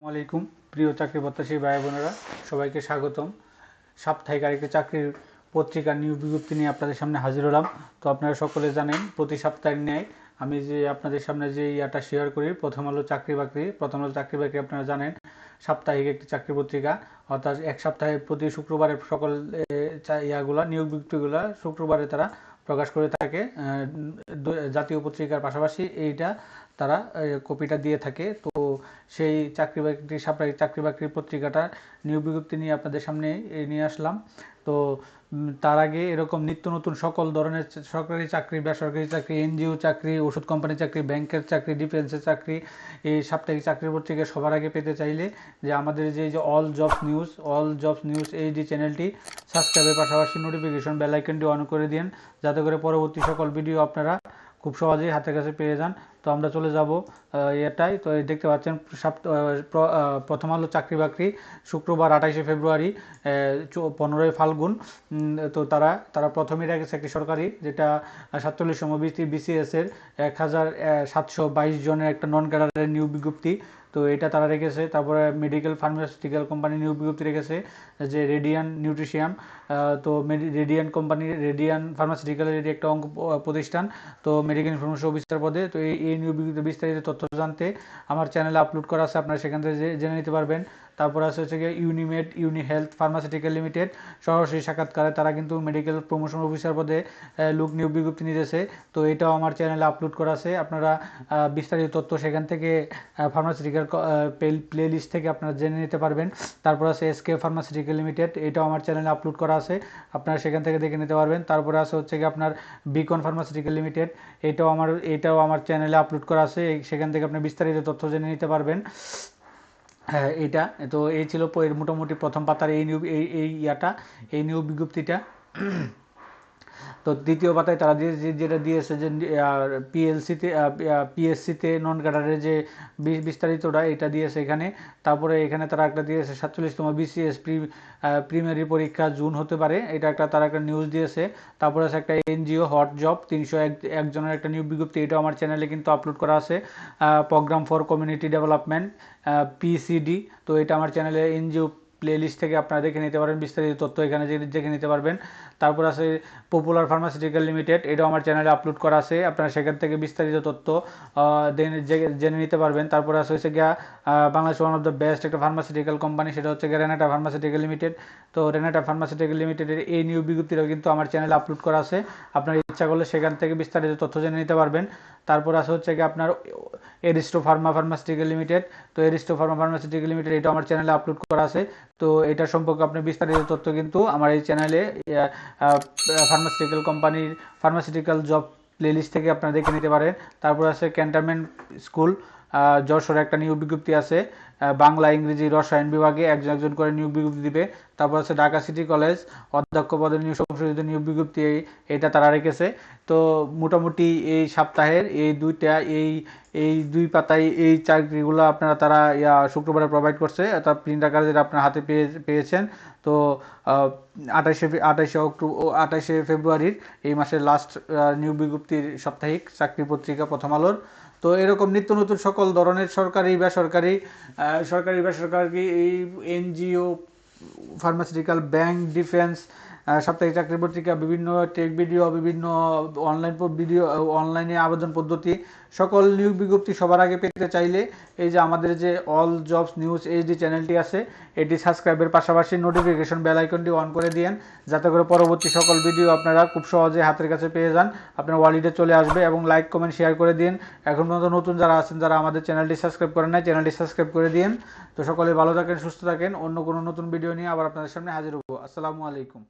আলাইকুম প্রিয় চাকরি প্রত্যাশী ভাই বোনেরা, সবাইকে স্বাগতম। সাপ্তাহিক আরেকটি চাকরির পত্রিকা নিয়োগ বিজ্ঞপ্তি নিয়ে আপনাদের সামনে হাজির হলাম। তো আপনারা সকলে জানেন প্রতি সপ্তাহের ন্যায় আমি যে আপনাদের সামনে যে ইয়াটা শেয়ার করি, প্রথম আলো চাকরি বাকরি আপনারা জানেন সাপ্তাহিক একটি চাকরি পত্রিকা, অর্থাৎ এক সপ্তাহে প্রতি শুক্রবারে সকল ইয়াগুলা নিয়োগ বিজ্ঞপ্তিগুলা শুক্রবারে তারা প্রকাশ করে থাকে। জাতীয় পত্রিকার পাশাপাশি এইটা তারা কপিটা দিয়ে থাকে। তো সেই সাপ্তাহিক চাকরি বাকরি পত্রিকাটা নিয়োগ বিজ্ঞপ্তি নিয়ে আপনাদের সামনে নিয়ে আসলাম। তো তার আগে এরকম নিত্য নতুন সকল ধরনের সরকারি চাকরি, বেসরকারি চাকরি, এনজিও চাকরি, ওষুধ কোম্পানির চাকরি, ব্যাংকের চাকরি, ডিফেন্সের চাকরি, এই সাপ্তাহিক চাকরি পত্রিকা সবার আগে পেতে চাইলে যে আমাদের যে অল জবস নিউজ এই যে চ্যানেলটি সাবস্ক্রাইবের পাশাপাশি নোটিফিকেশন বেল আইকনটি অন করে দিন, যাতে করে পরবর্তী সকল ভিডিও আপনারা খুব সহজেই হাতের কাছে পেয়ে যান। তো আমরা চলে যাব এটাই। তো দেখতে পাচ্ছেন প্রথম আলো চাকরি বাকরি শুক্রবার 28শে ফেব্রুয়ারি 15ই ফাল্গুন। তো তারা প্রথমেই রেখেছে একটি সরকারি, যেটা 47তম বিসিএস এর 1722 জনের একটা নন ক্যাডারের নিয়োগ বিজ্ঞপ্তি। তো এটা তারা রেখেছে। তারপরে মেডিকেল ফার্মাসিউটিক্যাল কোম্পানি নিয়োগ বিজ্ঞপ্তি রেখেছে, যে রেডিয়ান নিউট্রিশিয়াম। তো রেডিয়ান ফার্মাসিউটিক্যালের এটি একটা প্রতিষ্ঠান। তো মেডিকেল ইনফরমেশন অফিসার পদে। তো এই নিয়োগ বিজ্ঞপ্তির বিস্তারিত তথ্য জানতে আমার চ্যানেলে আপলোড করা আছে, আপনারা সেখান থেকে জেনে নিতে পারবেন। তারপর আছে হচ্ছে গিয়ে ইউনি হেলথ ফার্মাসিউটিক্যাল লিমিটেড, সরাসরি সাক্ষাৎকারে তারা কিন্তু মেডিকেল প্রমোশন অফিসার পদে লোক নিয়োগ বিজ্ঞপ্তি নিতেছে। তো এটাও আমার চ্যানেলে আপলোড করা আছে, আপনারা বিস্তারিত তথ্য সেখান থেকে ফার্মাসিউটিক্যাল প্লে লিস্ট থেকে আপনারা জেনে নিতে পারবেন। তারপর আছে এসকে ফার্মাসিউটিক্যাল লিমিটেড, এটাও আমার চ্যানেলে আপলোড করা আছে, আপনারা সেখান থেকে দেখে নিতে পারবেন। তারপরে আছে হচ্ছে গিয়ে আপনার বিকন ফার্মাসিউটিক্যাল লিমিটেড, এটাও আমার চ্যানেলে আপলোড করা আছে, সেখান থেকে আপনি বিস্তারিত তথ্য জেনে নিতে পারবেন। হ্যাঁ, এটা তো এই ছিল মোটামুটি প্রথম পাতার এই নিয়োগ বিজ্ঞপ্তিটা। তো দ্বিতীয় পাতায় তারা যেটা দিয়েছে যে পিএসসিতে নন ক্যাডারের যে বিস্তারিতটা এটা দিয়েছে এখানে। তারপরে এখানে তারা একটা দিয়েছে 47তম বিসিএস প্রিমিয়ারি পরীক্ষা জুন হতে পারে, এটা তারা একটা নিউজ দিয়েছে। তারপরে আছে একটা এনজিও হট জব 301 জনের একটা নিয়োগ বিজ্ঞপ্তি, এটাও আমার চ্যানেলে কিন্তু আপলোড করা আছে। Program for community development PCD, তো এটা আমার চ্যানেলে এনজিও প্লে লিস্ট থেকে আপনারা দেখে নিতে পারেন, বিস্তারিত তথ্য এখানে দেখে নিতে পারবেন। তারপর আছে পপুলার ফার্মাসিউটিক্যাল লিমিটেড, এটাও আমার চ্যানেলে আপলোড করা আছে, আপনারা সেখান থেকে বিস্তারিত তথ্য জেনে নিতে পারবেন। তারপর আছে হচ্ছে গিয়া Bangladesh one of the best একটা ফার্মাসিউটিক্যাল কোম্পানি, সেটা হচ্ছে গিয়া রেনাটা ফার্মাসিউটিক্যাল লিমিটেড। তো রেনাটা ফার্মাসিউটিক্যাল লিমিটেডের এই নিয়োগ বিজ্ঞপ্তিটাও কিন্তু আমার চ্যানেলে আপলোড করা আছে, আপনার ইচ্ছা করলে সেখান থেকে বিস্তারিত তথ্য জেনে নিতে পারবেন। তারপর আছে হচ্ছে গিয়ে আপনার এরিস্টো ফার্মাসিউটিক্যাল লিমিটেড, তো এরিস্টো ফার্মাসিউটিক্যাল লিমিটেড এটা আমার চ্যানেলে আপলোড করা আছে। তো এটা সম্পর্কে আপনি বিস্তারিত তথ্য কিন্তু আমার এই চ্যানেলে ফার্মাসিউটিক্যাল জব প্লেলিস্ট থেকে আপনারা দেখে নিতে পারেন। তারপর আছে ক্যান্টনমেন্ট স্কুল যশোর একটা নিয়োগ বিজ্ঞপ্তি আছে, বাংলা ইংরেজি রসায়ন বিভাগে একজন করে নিয়োগ বিজ্ঞপ্তি দিবে। তারপর আছে ঢাকা সিটি কলেজ অধ্যক্ষ পদের সংশোধিত নিয়োগ বিজ্ঞপ্তি, এটা তারা রেখেছে। তো মোটামুটি এই সপ্তাহের এই দুই পাতায় এই চাকরিগুলো তারা শুক্রবারে প্রোভাইড করছে, অর্থাৎ প্রিন্ট আকারে যেটা আপনার হাতে পেয়েছেন। তো 28শে ফেব্রুয়ারির এই মাসের লাস্ট নিয়োগ বিজ্ঞপ্তির সাপ্তাহিক চাকরি পত্রিকা প্রথম আলোর। তো এরকম নিত্য নতুন সকল ধরনের সরকারি বেসরকারি এই এনজিও, ফার্মাসিউটিক্যাল, ব্যাংক, ডিফেন্স, সাপ্তাহিক চাকরি পত্রিকা, বিভিন্ন টেক ভিডিও, বিভিন্ন অনলাইনে আবেদন পদ্ধতি, সকল নিয়োগ বিজ্ঞপ্তি সবার আগে পেতে চাইলে এই যে আমাদের যে অল জবস নিউজ এইচডি চ্যানেলটি আছে, এটি সাবস্ক্রাইবের পাশাপাশি নোটিফিকেশন বেল আইকনটি অন করে দিন, যাতে করে পরবর্তী সকল ভিডিও আপনারা খুব সহজে হাতের কাছে পেয়ে যান, আপনার ওয়ালেটে চলে আসবে। এবং লাইক কমেন্ট শেয়ার করে দিন। এখন পর্যন্ত নতুন যারা আছেন, যারা আমাদের চ্যানেলটি সাবস্ক্রাইব করেন নাই, চ্যানেলটি সাবস্ক্রাইব করে দিন। তো সকলে ভালো থাকেন, সুস্থ থাকেন। অন্য কোনো নতুন ভিডিও নিয়ে আবার আপনাদের সামনে হাজির হবো। আসসালামু আলাইকুম।